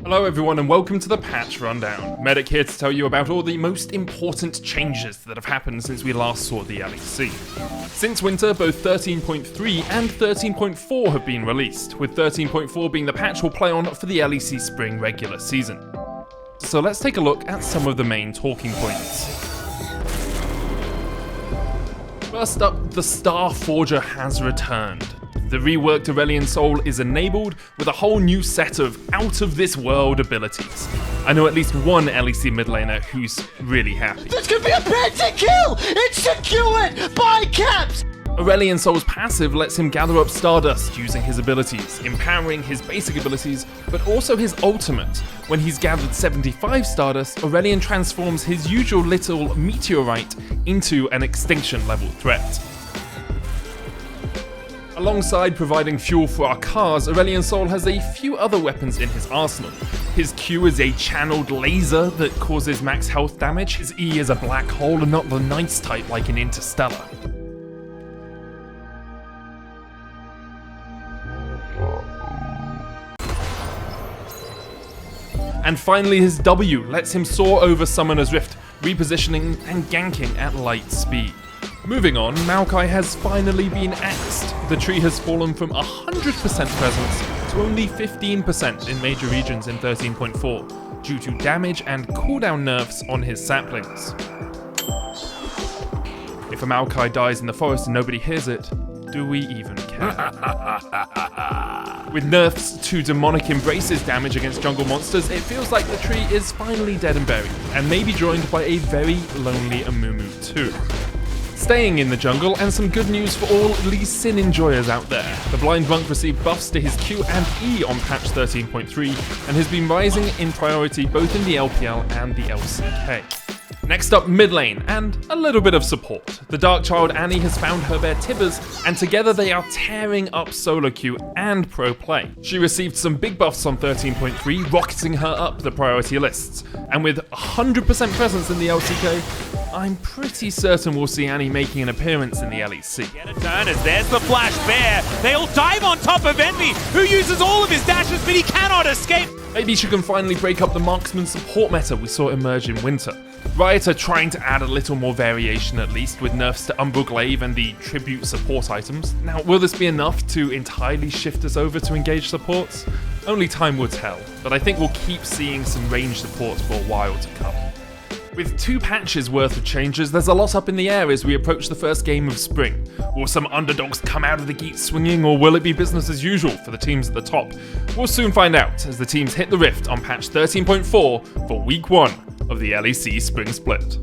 Hello everyone and welcome to the Patch Rundown. Medic here to tell you about all the most important changes that have happened since we last saw the LEC. Since winter, both 13.3 and 13.4 have been released, with 13.4 being the patch we'll play on for the LEC Spring regular season. So let's take a look at some of the main talking points. First up, the Star Forger has returned. The reworked Aurelian soul is enabled with a whole new set of out-of-this-world abilities. I know at least one LEC mid laner who's really happy. This could be a penty kill! It's secured by caps! Aurelian soul's passive lets him gather up Stardust using his abilities, empowering his basic abilities, but also his ultimate. When he's gathered 75 Stardust, Aurelian transforms his usual little meteorite into an extinction-level threat. Alongside providing fuel for our cars, Aurelian Soul has a few other weapons in his arsenal. His Q is a channeled laser that causes max health damage, his E is a black hole and not the nice type like in Interstellar. And finally his W lets him soar over Summoner's Rift, repositioning and ganking at light speed. Moving on, Maokai has finally been axed. The tree has fallen from 100% presence to only 15% in major regions in 13.4, due to damage and cooldown nerfs on his saplings. If a Maokai dies in the forest and nobody hears it, do we even care? With nerfs to Demonic Embrace's damage against jungle monsters, it feels like the tree is finally dead and buried, and may be joined by a very lonely Amumu too. Staying in the jungle, and some good news for all Lee Sin enjoyers out there. The Blind Monk received buffs to his Q and E on patch 13.3, and has been rising in priority both in the LPL and the LCK. Next up, mid lane, and a little bit of support. The Dark Child Annie has found her bear Tibbers, and together they are tearing up solo queue and pro play. She received some big buffs on 13.3, rocketing her up the priority lists, and with 100% presence in the LCK, I'm pretty certain we'll see Annie making an appearance in the LEC. Get a turn as there's the flash bear. They'll dive on top of Envy, who uses all of his dashes, but he cannot escape. Maybe she can finally break up the marksman support meta we saw emerge in winter. Riot are trying to add a little more variation at least, with nerfs to Umbral Glaive and the tribute support items. Now, will this be enough to entirely shift us over to engage supports? Only time will tell, but I think we'll keep seeing some range supports for a while to come. With 2 patches worth of changes, there's a lot up in the air as we approach the first game of spring. Will some underdogs come out of the gate swinging, or will it be business as usual for the teams at the top? We'll soon find out as the teams hit the rift on patch 13.4 for week 1 of the LEC Spring Split.